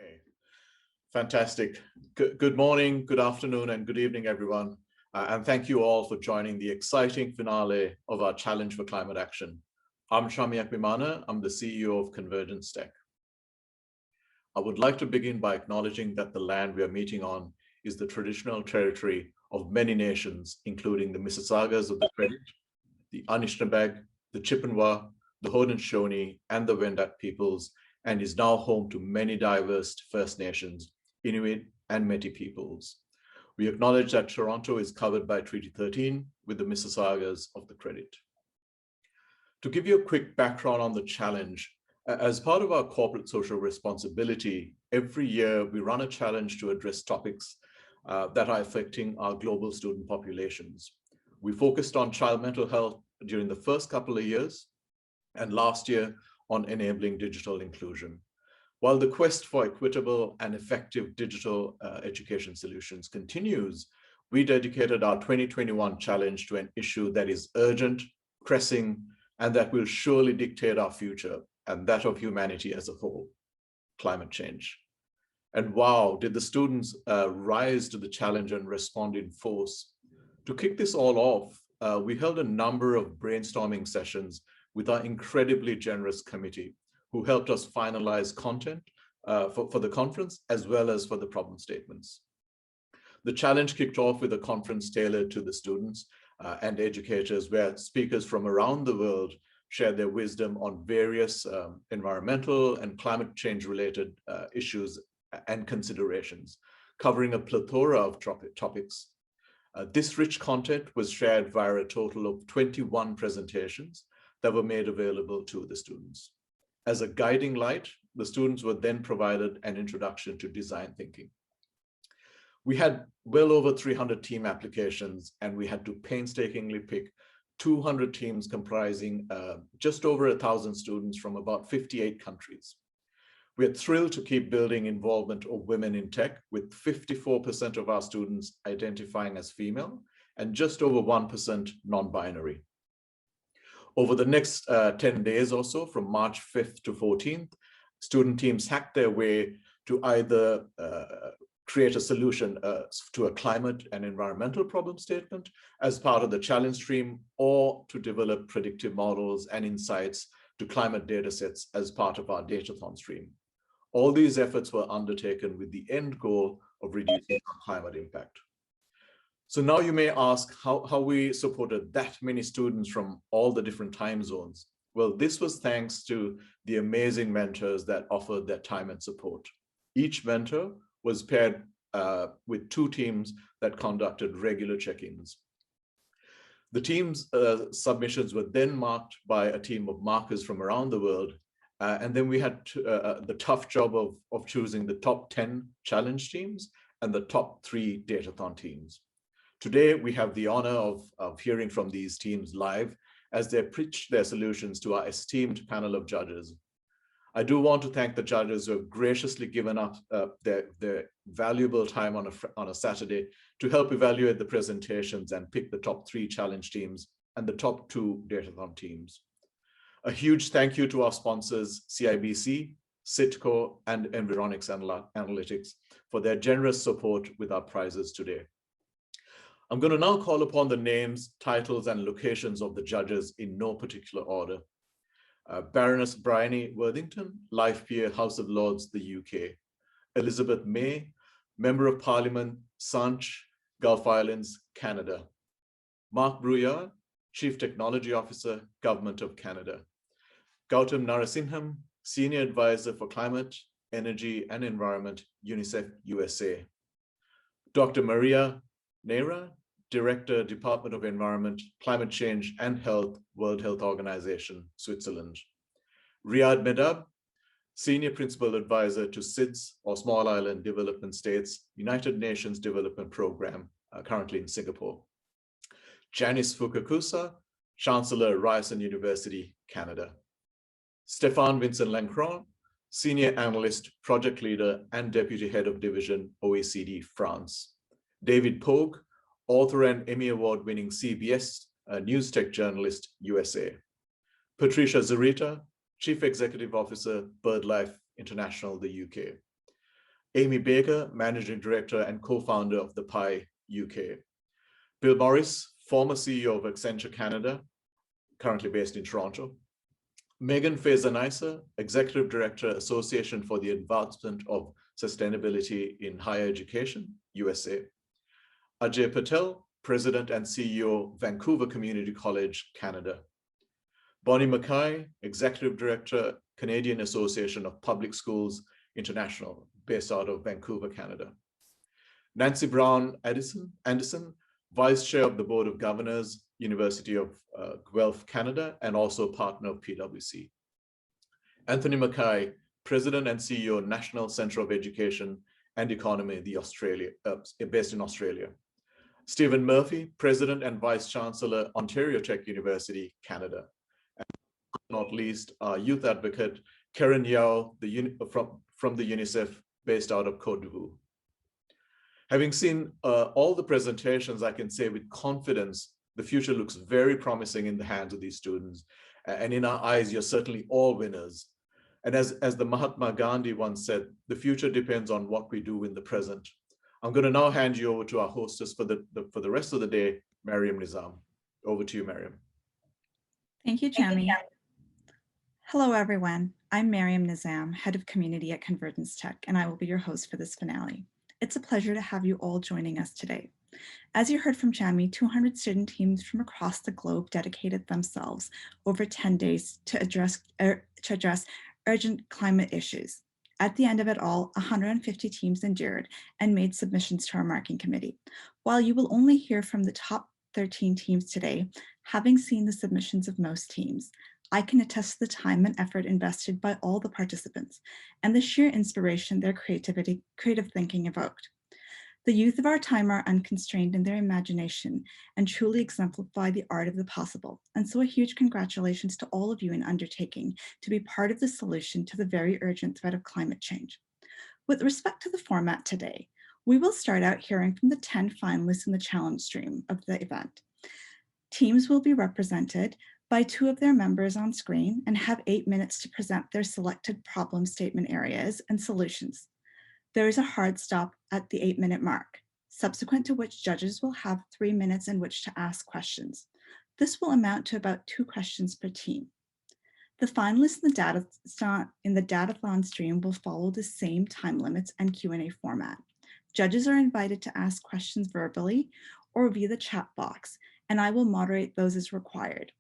Okay, fantastic. Good morning, good afternoon, and good evening, everyone. And thank you all for joining the exciting finale of our Challenge for Climate Action. I'm Chami Akmeemana. I'm the CEO of Convergence.tech. I would like to begin by acknowledging that the land we are meeting on is the traditional territory of many nations, including the Mississaugas of the Credit, the Anishinaabeg, the Chippewa, the Haudenosaunee, and the Wendat peoples, and is now home to many diverse First Nations, Inuit, and Métis peoples. We acknowledge that Toronto is covered by Treaty 13 with the Mississaugas of the Credit. To give you a quick background on the challenge, as part of our corporate social responsibility, every year we run a challenge to address topics that are affecting our global student populations. We focused on child mental health during the first couple of years, and last year on enabling digital inclusion. While the quest for equitable and effective digital education solutions continues, we dedicated our 2021 challenge to an issue that is urgent, pressing, and that will surely dictate our future and that of humanity as a whole: climate change. And wow, did the students rise to the challenge and respond in force. To kick this all off, we held a number of brainstorming sessions with our incredibly generous committee, who helped us finalize content for the conference, as well as for the problem statements. The challenge kicked off with a conference tailored to the students and educators, where speakers from around the world shared their wisdom on various environmental and climate change related issues and considerations, covering a plethora of topics. This rich content was shared via a total of 21 presentations that were made available to the students. As a guiding light, the students were then provided an introduction to design thinking. We had well over 300 team applications, and we had to painstakingly pick 200 teams comprising just over 1,000 students from about 58 countries. We are thrilled to keep building involvement of women in tech, with 54% of our students identifying as female and just over 1% non-binary. Over the next 10 days or so, from March 5th to 14th, student teams hacked their way to either create a solution to a climate and environmental problem statement as part of the challenge stream, or to develop predictive models and insights to climate data sets as part of our Datathon stream. All these efforts were undertaken with the end goal of reducing our climate impact. So now you may ask how we supported that many students from all the different time zones. Well, this was thanks to the amazing mentors that offered their time and support. Each mentor was paired with 2 teams that conducted regular check-ins. The team's submissions were then marked by a team of markers from around the world. And then we had the tough job of choosing the top 10 challenge teams and the top 3 Datathon teams. Today, we have the honor of hearing from these teams live as they pitch their solutions to our esteemed panel of judges. I do want to thank the judges who have graciously given up their valuable time on a Saturday to help evaluate the presentations and pick the top 3 challenge teams and the top 2 Datathon teams. A huge thank you to our sponsors, CIBC, Citco, and Environics Analytics, for their generous support with our prizes today. I'm going to now call upon the names, titles, and locations of the judges in no particular order. Baroness Bryony Worthington, Life Peer, House of Lords, the UK. Elizabeth May, Member of Parliament, Sanch, Gulf Islands, Canada. Mark Brouillard, Chief Technology Officer, Government of Canada. Gautam Narasimham, Senior Advisor for Climate, Energy and Environment, UNICEF USA. Dr. Maria Neira, Director, Department of Environment, Climate Change and Health, World Health Organization, Switzerland. Riyad Medab, Senior Principal Advisor to SIDS, or Small Island Development States, United Nations Development Program, currently in Singapore. Janice Fukakusa, Chancellor, Ryerson University, Canada. Stéphane Vincent Lencron, Senior Analyst, Project Leader, and Deputy Head of Division, OECD, France. David Pogue, author and Emmy Award-winning CBS News Tech journalist, USA. Patricia Zarita, Chief Executive Officer, BirdLife International, the UK. Amy Baker, Managing Director and co-founder of the Pi UK. Bill Morris, former CEO of Accenture Canada, currently based in Toronto. Megan Fazer-Neisser, Executive Director, Association for the Advancement of Sustainability in Higher Education, USA. Ajay Patel, President and CEO, Vancouver Community College, Canada. Bonnie Mackay, Executive Director, Canadian Association of Public Schools International, based out of Vancouver, Canada. Nancy Brown Anderson, Vice Chair of the Board of Governors, University of Guelph, Canada, and also partner of PwC. Anthony Mackay, President and CEO, National Centre of Education and Economy, based in Australia. Stephen Murphy, President and Vice Chancellor, Ontario Tech University, Canada. And not least, our youth advocate, Karen Yao, from the UNICEF, based out of Côte d'Ivoire. Having seen all the presentations, I can say with confidence, the future looks very promising in the hands of these students. And in our eyes, you're certainly all winners. And as the Mahatma Gandhi once said, the future depends on what we do in the present. I'm going to now hand you over to our hostess for the rest of the day, Maryam Nizam. Over to you, Maryam. Thank you, Chami. Hello, everyone. I'm Maryam Nizam, Head of Community at Convergence.tech, and I will be your host for this finale. It's a pleasure to have you all joining us today. As you heard from Chami, 200 student teams from across the globe dedicated themselves over 10 days to address urgent climate issues. At the end of it all, 150 teams endured and made submissions to our marking committee. While you will only hear from the top 13 teams today, having seen the submissions of most teams, I can attest to the time and effort invested by all the participants and the sheer inspiration their creative thinking evoked. The youth of our time are unconstrained in their imagination and truly exemplify the art of the possible. And so a huge congratulations to all of you in undertaking to be part of the solution to the very urgent threat of climate change. With respect to the format today, we will start out hearing from the 10 finalists in the challenge stream of the event. Teams will be represented by 2 of their members on screen and have 8 minutes to present their selected problem statement areas and solutions. There is a hard stop at the 8-minute mark, subsequent to which judges will have 3 minutes in which to ask questions. This will amount to about 2 questions per team. The finalists in the Datathon stream will follow the same time limits and Q&A format. Judges are invited to ask questions verbally or via the chat box, and I will moderate those as required.